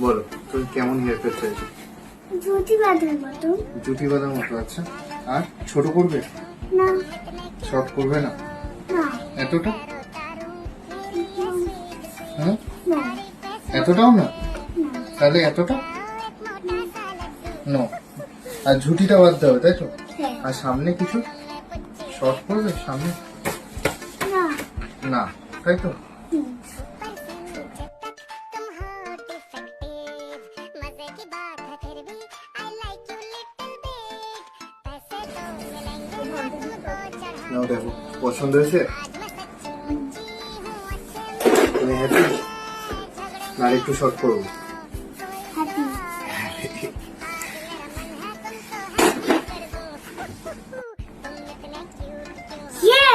বলো তুমি কেমন হেয়ার কাট চাইছো? জুতি বাঁধার মতো। জুতি বাঁধার মতো। আচ্ছা, আর ছোট করবে? না শর্ট করবে না? না এতটা? না হুম, না এতটাও না? তাহলে এতটা? নো। আর ঝুটিটা বাঁধতে হবে তাই তো? হ্যাঁ আর সামনে কিছু শর্ট করবে সামনে? না না, তাই তো? হুম। নাও দেখো, পছন্দ হয়েছে? তুমি হ্যাপি? না আর একটু শর্ট করবো? হ্যাপি। ইয়ে